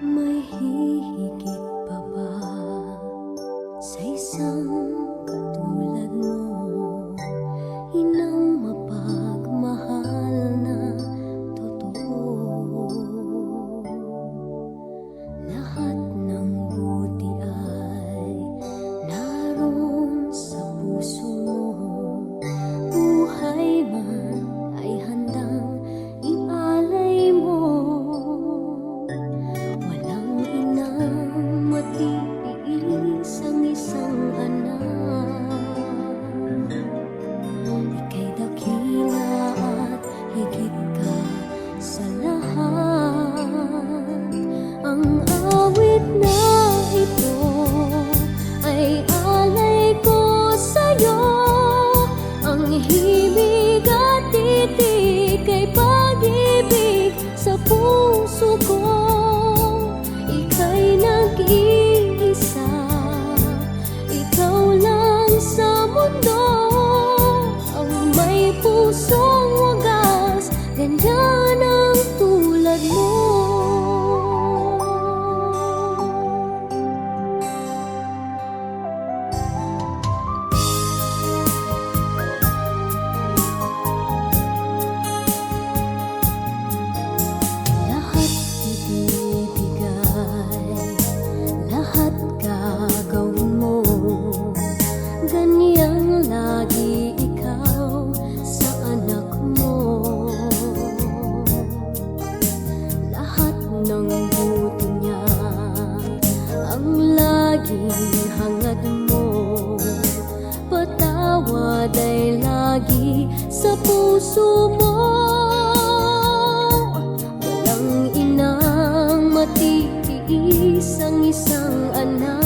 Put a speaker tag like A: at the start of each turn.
A: May hihigit pa ba sa isang katulad mo? Inang mapagmahal na totoo. Lahat ng buti ay naroon sa puso mo. Buhay man ay handang ialay mo. Walang inang matiis ang isang anak. Ika'y dakila at higit ka sa lahat. Ang awit na ito ay alay ko sa'yo. Ang himig at titik ay pag-ibig sa puso ko. Ika'y nag-iisa, ikaw lang sa mundo. Ang may pusong wagas, ganyan ang tulad mo. Lahat ibibigay, lahat gagawin mo. Ganyang lagi ikaw sa anak mo. Lahat ng buti niya ang laging hangad mo. Patawad ay lagi sa puso mo. Walang inang matiis ang isang anak.